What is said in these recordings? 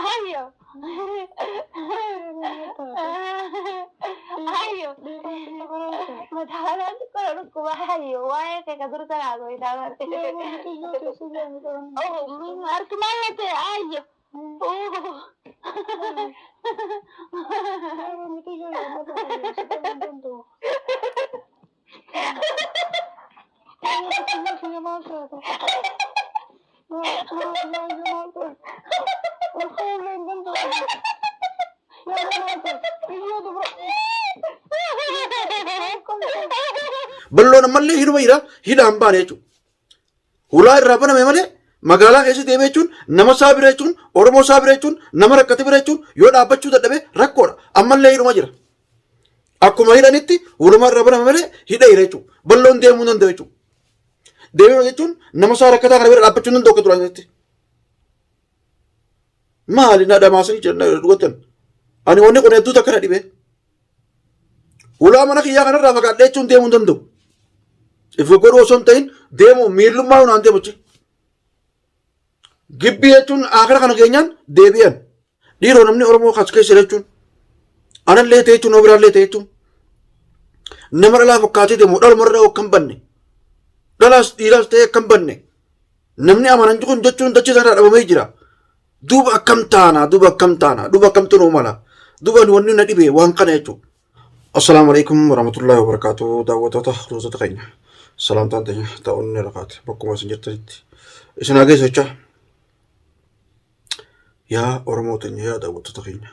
Ayo. Ayo. Matahalan ko ko ayo. Why kay kadurta na ako itawa. Oh, mark malate ayo. Oh. Balloon malee hiruma jira hidhaan baane jechuudha. Hulaa irraa baname malee magaalaa keessatti deemee jechuun nama isaa bira jechuun Oromoo isaa bira jechuun nama rakkate bira jechuun yoo dhaabbachuu dadhabe rakkoodha. Ammallee hiruma jira. Akkuma hidhanitti huluma irraa baname malee hidha jira jechuudha. Balloon deemuu hin danda'u jechuudha. Deemuu jechuun nama isaa rakkataa kana bira dhaabbachuu hin danda'u akka turan jechuudha. Maali na dhamaasanii jiran dhugatan. Ani wanni kun hedduu takka na dhibee. Hulaa mana kiyyaa kanarraa fagaadhee jechuun deemuu hin danda'u. Ifu godhu osoo hin ta'in deemu miillummaa hunaan deemuchi. Gibbii jechuun akara kana keenyaan deebi'an. Dhiiroo namni Oromoo as keessa jechuun anallee ta'e jechuun obiraallee ta'e jechuun nama dhalaa fakkaatee deemu dhalumarraa kan banne dhalaas dhiiraas ta'e kan banne namni amanan kun jechuun dachee sanarraa dhabamee jira. Duuba akkam taana duuba akkamtu nuu mala duuba wanni na dhibee waan kana jechuudha. Assalamu alaikum warahmatullahi wabarakatuh. Daawwattoota roosota keenya salaamtaan teenya ta'uun ni rakaate bakkuma isin jirtanitti isin hageessa jecha yaa Oromoo teenya yaa daawwattoota keenya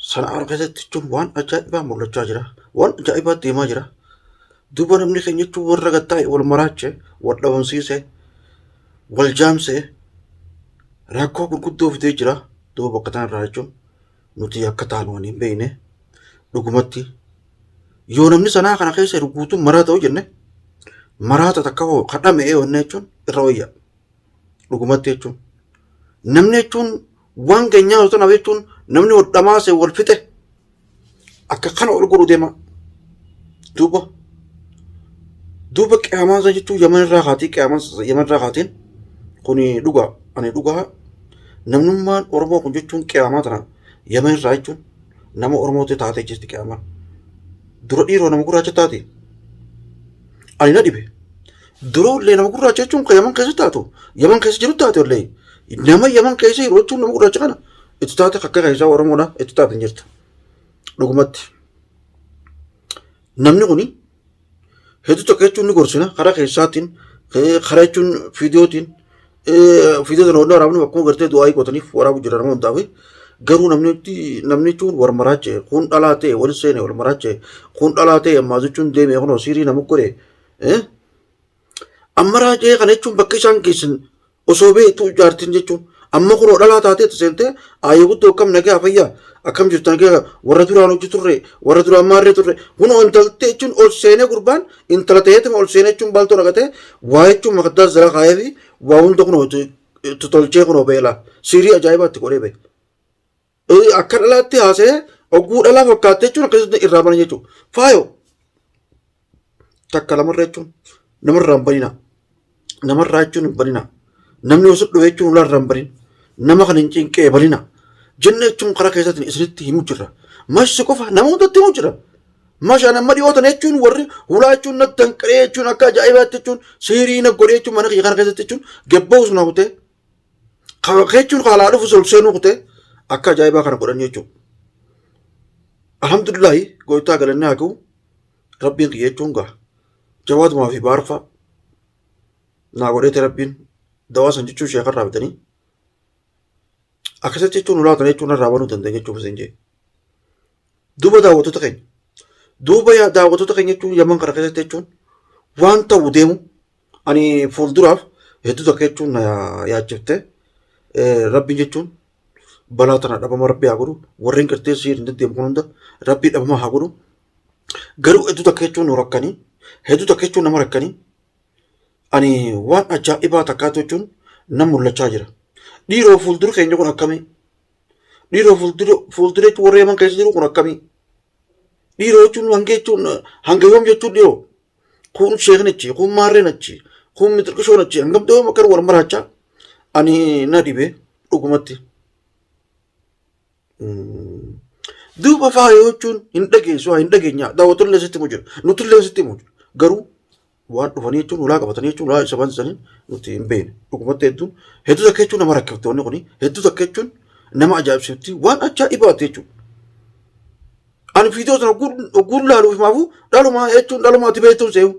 sana ara keessatti jechuun waan ajaa'ibaa mul'achaa jira waan ajaa'ibaa deemaa jira. Duuba namni keenya jechuun warra gattaa'e wal maraache wal dhabamsiise wal jaamse rakkoo gurguddoo fidee jira. Duuba bakka tanarraa jechuun nuti akka taanu waan hin beekne dhugumatti yoo namni sanaa kana keessa guutuun maraa ta'uu jenne maraata takka hoo kadhamee wanne jechuun irra wayya dhugumatti jechuun namni jechuun waan keenyaa osoo naaf jechuun namni wal dhamaase wal fixe akka kana ol godhu deema. Duuba qiyaamaan san jechuun yamanirraa kaatii qiyaamaan yamanirraa kaatiin kuni dhugaa ani dhugaa namnummaan Oromoo kun jechuun qiyaamaa tana yamanirraa jechuun nama Oromootti taatee jirti qiyaamaan. Dura dhiiroo nama gurraacha taate ani na dhibe dura illee nama gurraacha jechuun kan yaman keessa taatu yaman keessa jiru taate illee nama yaman keessa yeroo jechuun nama gurraacha kana itti taate akka keessaa Oromoodha itti taate hin jirta. Dhugumatti namni kuni hedduu tokko jechuun ni gorsina karaa keessaatiin karaa jechuun fiidiyootiin fiidiyoo sana hodhaa waraabnu akkuma gartee du'aa qootaniif waraabu jira nama hundaaf. Garuu namni jechuun wal maraache kun dhalaa ta'e wal seene wal maraache kun dhalaa ta'e ammaa jechuun deemee kunoo siirii nama godhe amma raajee kana jechuun bakka isaan geessan osoo beektuu ijaartiin jechuun amma kunoo dhalaa taatee seentee aayee guddoo akkam nagaa fayyaa akkam jirtan nagaa warra duraan hojii turre warra duraan maarree turre kunoo intaltee jechuun ol seenee gurbaan intala ta'eetuma ol seenee jechuun baaltoo naqatee waa jechuun makaddaa zara kaayee fi waa hunda kunoo tolchee kunoo beelaa siirii ajaa'ibaatti godhee beeka. Akka dhalaatti haasee ogguu dhalaa fakkaatee jechuun akkasitti irraa banan jechuudha. Faayo takka lamarra jechuun namarraa hin banina. Namarraa jechuun hin banina. Namni osoo dhufe jechuun ulaarraa hin banin. Nama kan hin cinqee banina. Jenna jechuun karaa keessatti isinitti himu jirra. Mashi qofa nama hundatti himu jira. Mashaan amma dhiyootan jechuun warri hulaa jechuun natti hanqaree jechuun akka ajaa'ibaatti jechuun siirii na godhee jechuun mana kiyya kana keessatti jechuun gabba'uus na kutee. Jechuun haalaa dhufu ol seenuu kutee. Akka ajaa'ibaa kana godhan jechuudha. Alhamdulillahi gooftaa galannee haa ga'u rabbiin kiyya jechuun ga'a. Jawaatumaa fi baarfaa naa godheete rabbiin dawaa san jechuun sheekarraa bitanii akkasitti jechuun ulaatan jechuun irraa banuu danda'a jechuuf isin jee. Duuba daawwattoota keenya jechuun yaman kana keessatti jechuun waan ta'u deemu ani fuulduraaf hedduu takka jechuun na yaachifte rabbiin jechuun balaa tana dhabama rabbii haa godhu warreen gartee siiriin deddeemu kun hunda rabbii dhabama haa godhu. Garuu hedduu takka jechuun nu rakkanii hedduu takka jechuun nama rakkanii ani waan ajaa'ibaa takkaatu jechuun nama mul'achaa jira. Dhiiroo fuuldura keenya kun akkamii? Dhiiroo fuuldura jechuun warra yaman keessa jiru kun akkamii? Dhiiroo jechuun hanga yoom jechuun dhiiroo kun sheeknichi kun maarreenachi kun mixirqishoon achi hangam ta'uu makar wal maraachaa ani na dhibee dhugumatti duuba faaya jechuun hin dhageessu hin dhageenya daawwattoonni leessitti mu jira nuti leessitti mu jira garuu waan dhufanii jechuun ulaa qabatanii jechuun ulaa isa bansanii nuti hin beekne dhugumatti hedduu takka jechuun nama rakkiftoonni kuni hedduu takka jechuun nama ajaa'ibsiifti waan ajaa'ibaati jechuudha. Ani fiidiyoo sana ogguun laaluuf maafuu dhalumaa jechuun dhalumaatti beektu see'u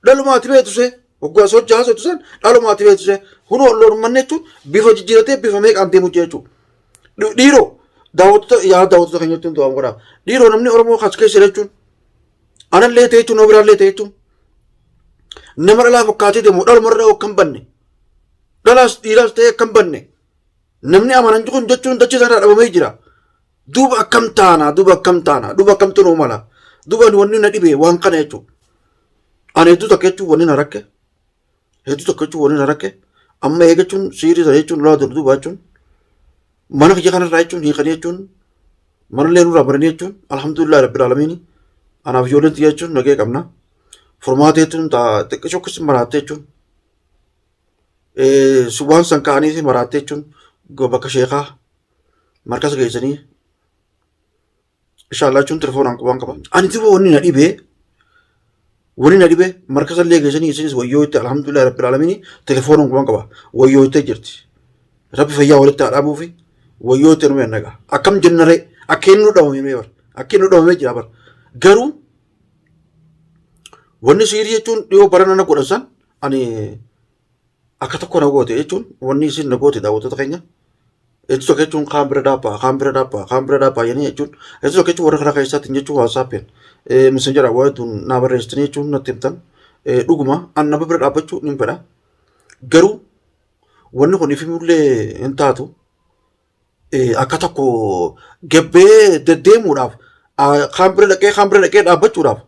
dhalumaatti beektu see oggaa socho'aa socho'u san dhalumaatti beektu see kun olloommanne jechuun bifa jijjiiratee bifa meeqaan deemu jechuudha. Dhiiroo daawwattoota keenya jechuun to'amu godhaa dhiiroo namni Oromoo kas keessa jechuun anallee ta'e jechuun obiraallee ta'e jechuun nama dhalaa fakkaatee deemu dhalumarra kan banne dhalaas dhiiraas ta'e kan banne namni amanan kun jechuun dachee sana dhabamee jira. Duuba akkam taana duuba akkamtu nuu mala duuba wanni na dhibee waan kana jechuudha. Ani hedduu takka jechuun wanni na rakke amma eeggachuun siiriisa jechuun laa duuba jechuun mana kiyya kanarraa jechuun hiikanii jechuun manallee nurraa baranii jechuun alhamdulillah rabbil aalamiin anaaf ijoolleen xiyya jechuun nagee qabna formaatee jechuun xiqqisho akkasii maraattee jechuun waan san ka'anii maraattee jechuun bakka sheekaa markasa geessanii inshallah jechuun telefoonaan qubaan qaba. Ani duuba wanni na dhibee markasa illee geessanii isinis wayyoo itti alhamdulillah rabbil aalamiin telefoonaan qubaan qaba wayyoo itti jirti rabbi fayyaa walitti haadhamuufi wayyoo itti numa nagaa akkam jennaree akka inni nu dhabamee jira bara garuu wanni siirii jechuun dhiyoo barana na godhan san ani akka tokko na goote jechuun wanni isin na goote daawwattoota keenya hedduu tokko jechuun kaan bira dhaabbaa jennee jechuun hedduu tokko jechuun warra karaa keessaatiin jechuun waasaappiin misenjara waayituun naa barreessitanii jechuun natti himtan dhuguma an nama bira dhaabbachuu ni fedha garuu wanni kun ifimullee hin taatu akka tokko gabbee deddeemuudhaaf kaan bira dhaqee dhaabbachuudhaaf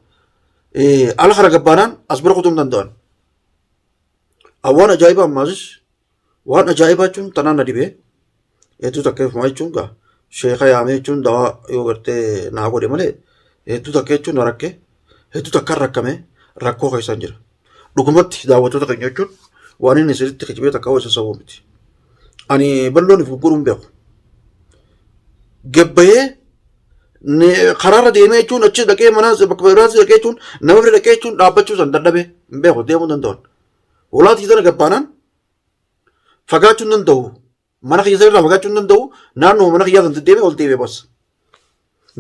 ala kara gabbaanaan as bira kutuu hin danda'an. Waan ajaa'ibaa ammaasis waan ajaa'ibaa jechuun tanaan na dhibee hedduu takka ifumaa jechuun gaa sheeka yaamee jechuun dawaa yoo gartee naa godhe malee hedduu takka jechuun na rakkee hedduu takka rakkame rakkoo keessaan jira. Dhugumatti daawwattoota keenya jechuun waan inni sirriitti kijibee takka hojii sassabuu miti. Ani balloon if gurguruu hin beeku. Gabbayee karaarra deemee jechuun achi dhaqee mana bakka biraatti dhaqee jechuun nama bira dhaqee jechuun dhaabbachuu san dadhabee hin beeku deemuu hin danda'an. Olaatii sana gabbaanaan fagaachuu hin danda'u. Mana kiyya irraa fagaachuu hin danda'u. Naannoo mana kiyyaa san deddeemee ol deemee bas.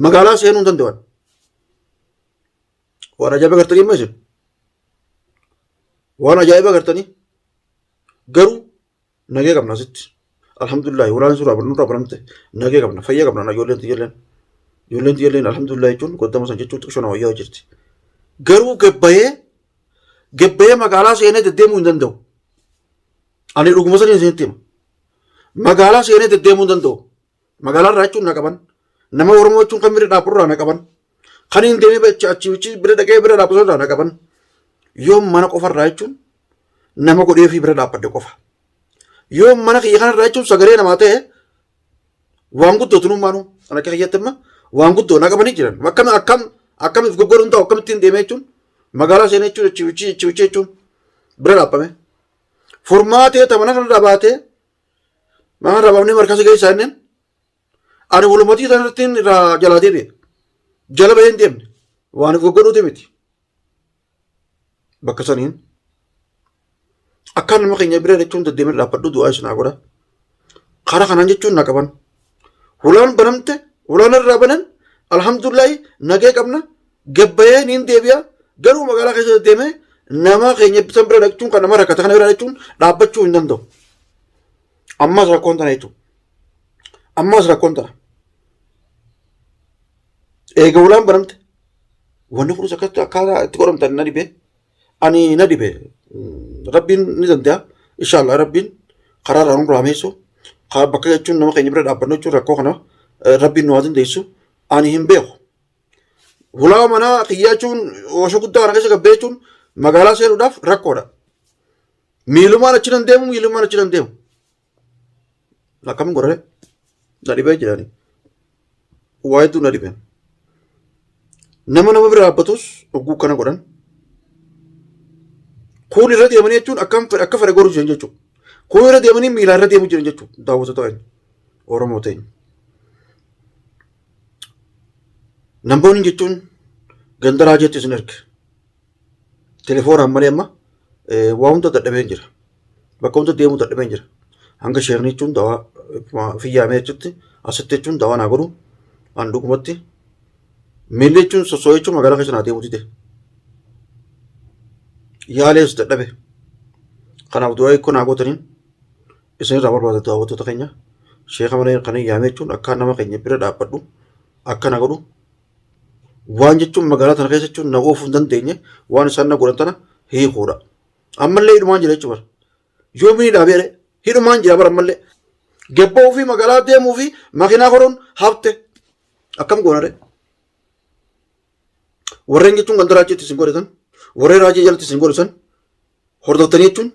Magaalaa seenuu hin danda'an. Waan ajaa'iba agartanii amma isin. Waan ajaa'iba agartanii garuu nagee qabna asitti. Alhamdulillah walaan suuraa nurraa baramte nagee qabna fayyaa qabna ijoolleen xiyyeelleen alhamdulillah jechuun godama san jechuun xiqqoo nama wayyaa jirti. Garuu gabbayee magaalaa seenee deddeemuu hin danda'u. Ani dhuguma sanii isinitti hima. Magaalaa seenee deddeemuu hin danda'u. Magaalaa irraa jechuun na qaban. Nama Oromoo jechuun kan bira dhaabburraa na qaban. Kan hin deemee achi bira dhaqee bira dhaabbaturraa na qaban. Yoo mana qofarraa jechuun nama godhee fi bira dhaabbadde qofa. Yoo mana kiyya kanarraa jechuun sagalee namaa ta'e waan guddootu nummaanu kan akka kiyyatti amma waan guddoo na qabanii jiran. Akkamiif goggoruun ta'u akkamittiin deemee jechuun magaalaa seenee jechuun achi jechuun bira dhaabbame. Formaatee mana kana dhaabbatee mana dhaabamnee markasa gahee isaaniin ani walumatii sanarratti irraa jalaa deebi'e. Jala bahee hin deemne waan goggoruuti miti. Bakka saniin akka nama keenya bira jechuun deddeemee dhaabbadhu du'aa isin godha. Karaa kanaan jechuun na qaban. Hulaan banamte hulaan irraa banan alhamdulillahi nagee qabna gabbayee niin deebi'a garuu magaalaa keessa deddeemee nama keenya bisan bira jechuun kan nama rakkata kana bira jechuun dhaabbachuu hin danda'u. Ammas rakkoon tana jechuudha. Ammas rakkoon tana. Eega hulaan banamte wanni kunis akkaataa itti godhamtan na dhibee ani na dhibee rabbiin ni danda'a inshallah rabbiin karaa irraa nurraa meessu bakka jechuun nama keenya bira dhaabbannu jechuun rakkoo kana rabbiin nu haa dandeessu ani hin beeku. Hulaa manaa kiyyaa jechuun oosho guddaa kana keessa gabbee jechuun magaalaa seenuudhaaf rakkoodha. Miilumaan achi nan deemu. Akkamiin godhane na dhibee jedhani. Waa hedduu na dhibeen. Nama bira dhaabbatus dhuguu kana godhan. Kun irra deemanii jechuun akka fedhe goruu jiran jechuudha. Kun irra deemanii miilaan irra deemuu jiran jechuudha. Daawwattoota keenya Oromoo ta'in. Namboonni jechuun ganda raajeetti isin erge. Telefoonaan malee amma waa hunda dadhabeen jira. Bakka hunda deemuu dadhabeen jira. Hanga sheekni jechuun dawaa fiyyaamee jechutti asitti jechuun dawaa naa godhu an dhugumatti miilli jechuun sossoo jechuun magaalaa keessa naa deemuu dide. Yaalees dadhabe. Kanaaf du'aa eekkoo naa gootaniin isinirraa barbaadatu daawwattoota keenya sheeka malee kan yaamee jechuun akka nama keenya bira dhaabbadhu akka na godhu waan jechuun magaalaa tana keessa jechuun na oofuu hin dandeenye waan isaan na godhan tana hiikuudha. Ammallee hidhumaan jira jechuudha. Yoo miidhaa dhaabee hidhumaan jira bara ammallee. Gebbaa ofii magaalaa deemuu fi makiinaa godhuun hafte akkam goonare. Warreen jechuun ganda raajiitti isin godhatan warreen raajii jalatti isin godhatan hordoftanii jechuun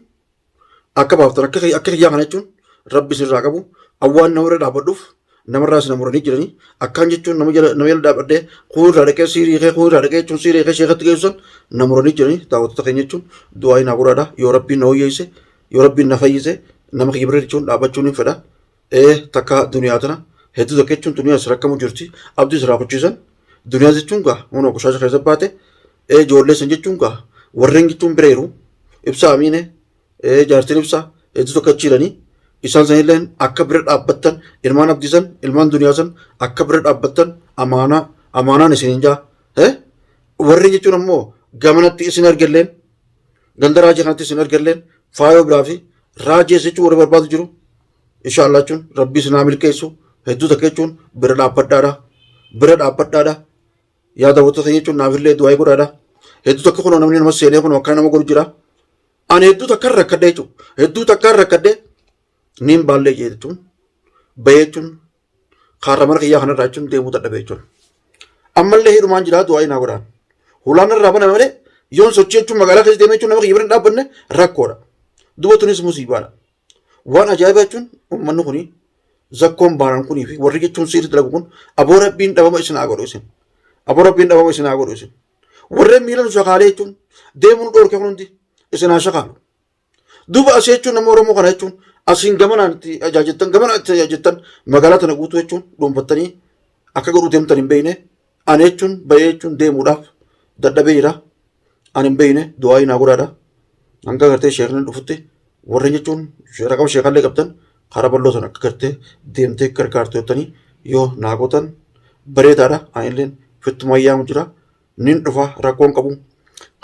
akka baaftan akka kiyyaa kana jechuun rabbi isinirraa qabu awwaan namarra dhaabbadhuuf namarraa isin muranii jiranii akkaan jechuun nama jala dhaabbadhee kuun irraa dhaqee siirii kee kuun irraa dhaqee jechuun siirii kee sheekatti geessan namuranii jiranii daawwattoota keenya jechuun du'aa hin guraadha yoo rabbiin na hoyyeesse yoo rabbiin na fayyise nama kiyya bira jechuun dhaabbachuun hin fedha takka duniyaa tana hedduu tokko jechuun duniyaa isa rakkamu jirti abdii isa raafachiisan duniyaa jechuun gaa humna qushaasha keessa baate ijoollee san jechuun gaa warreen jechuun bireeru ibsaa amiine jaartiin ibsaa hedduu tokko achiiranii isaan sanilleen akka bira dhaabbattan ilmaan abdiisan ilmaan duniyaa san akka bira dhaabbattan amaanaan isin jaa warreen jechuun ammoo gamanatti isin argalleen ganda raajii kanatti isin argalleen faayoo biraa fi raajii jechuun warri barbaadu jiru inshaallah jechuun rabbii isin haa milkeessu hedduu takka jechuun bira dhaabbadhaadha yaa daawwattoota jechuun naafillee du'aa godhaadha hedduu takka kun namni nama seenee kun akka nama godhu jira ani hedduu takka rakkadhee jechuun hedduu takka rakkadhee niin baallee jechuun bahee jechuun kaarra mana kiyyaa kanarraa jechuun deemuu dadhabee jechuun ammallee hidhumaan jira du'aa hin godhaan hulaan irraa baname malee yoon sochii jechuun magaalaa keessa deemee jechuun nama kiyya bira hin dhaabbanne rakkoodha duba tunis musiibaadha waan ajaa'ibaa jechuun uummanni kuni zakkoon baanaan kunii fi warri jechuun siirri dalagu kun aboo rabbiin dhabama isin haa godhu isin aboo rabbiin dhabama isin haa godhu isin warreen miilan shakaalee jechuun deemuun dhoorke hundi isin haa shakaalu duba asii jechuun nama Oromoo kana jechuun asiin gamanaan itti ajaajattan magaalaa tana guutuu jechuun dhuunfattanii akka godhuu deemtan hin beekne ani jechuun bahee jechuun deemuudhaaf dadhabee jira ani hin beekne du'aa hin godhaadha hanga gartee sheekni dhufutti warreen jechuun raqama sheekallee qabdan karaa bal'oo sana akka gartee deemtee gargaartu jettanii yoo naa gootan bareedaadha anilleen fittumaa yaamu jira nin dhufa rakkoon qabu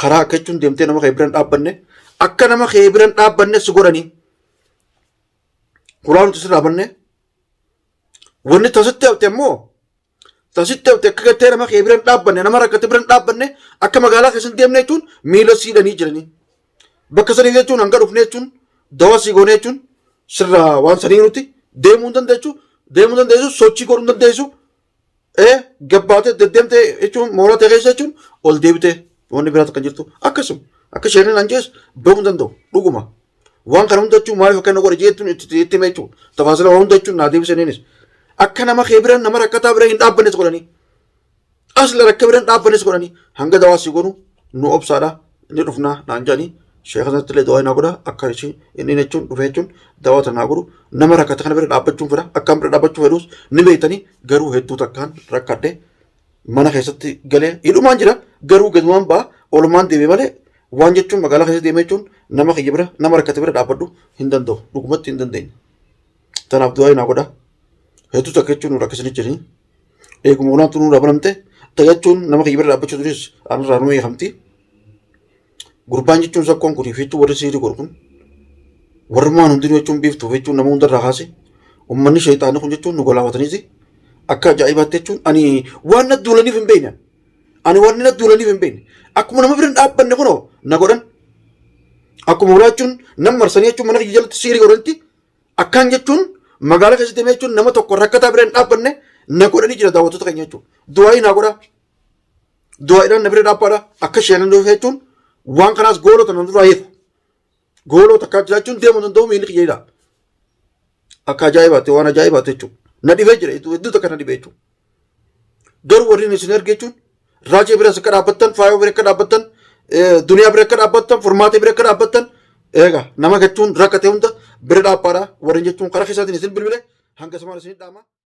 karaa akka jechuun deemtee nama kee biran dhaabbanne akka nama kee biran dhaabbanne si godhanii kuraa nuti si dhaabanne wanni tasitti hafte ammoo tasitti hafte akka gartee nama kee biran dhaabbanne nama rakkate biran dhaabbanne akka magaalaa keessatti deemne jechuun miila siidhanii jiranii bakka sanii jechuun hanga dhufne jechuun dawaa sii goone jechuun sirraa waan sanii nuti deemuu dandeessu sochii godhuu dandeessu gabbaate deddeemte jechuun mooraa ta'e keessa jechuun ol deebite wanni biraatu kan jirtu akkasuma akka sheekni naan jees bahuu danda'u dhuguma waan kana hunda jechuun maaliif akka inni godhe jechuun itti hime jechuun tafaasila waan hunda jechuun naa deebisaniinis akka nama kee biran nama rakkataa bira hin dhaabbannes godhanii asla rakka biran dhaabbannes godhanii hanga dawaa sii godhu nu obsaadha ni dhufnaa naan jedhanii sheekha sanatti illee dawaa naa godha akka ishee inni jechuun dhufee jechuun dawaa tanaa godhu nama rakkata kana bira dhaabbachuun fedha akkaan bira dhaabbachuu fedhus ni beektanii garuu hedduu takkaan rakkadhee mana keessatti galee hidhumaan jira garuu gadumaan ba'a oolumaan deemee malee waan jechuun magaalaa keessa deemee jechuun nama kiyya bira nama rakkate bira dhaabbadhu hin danda'u dhugumatti hin dandeenye tanaaf du'aa naa godha hedduu takka jechuun rakkisanii jiranii eeguma olaantuu nurraa banamte jechuun nama kiyya bira dhaabbachuu turis anarraa nu eegamti gurbaan jechuun sakkoon kunii fi warri siirii godhu kun warrumaan hundinuu jechuun biiftuuf jechuun nama hundarraa kaase uummanni sheexaanii kun jechuun nu golaafataniiti akka ajaa'ibaatti jechuun ani waan na duulaniif hin beekne ani waan na duulaniif hin beekne akkuma nama bira hin dhaabbanne kunoo na godhan akkuma ulaa jechuun nama marsanii jechuun mana kiyya jalatti siirii godhanitti akkaan jechuun magaalaa keessa deemee jechuun nama tokko rakkataa bira hin dhaabbanne na godhanii jira daawwattoota keenya jechuun du'aa naa godha du'aadhaan na bira dhaabbaadha akka sheekni dhufee jechuun waan kanaas goolota nan duraa hiiku goolota akka jiraachuun deemuu danda'u miilli kiyyaadha akka ajaa'ibaatti waan ajaa'ibaatti jechuudha na dhibee jira hedduu takka na dhibee jechuudha garuu warri isin erge jechuun raajii bira akka dhaabbattan faayoo bira akka dhaabbattan duniyaa bira akka dhaabbattan furmaatee bira akka dhaabbattan eegaa nama jechuun rakkate hunda bira dhaabbaadha warri jechuun karaa keessaatiin isin bilbile hanga samaan isin dhaama.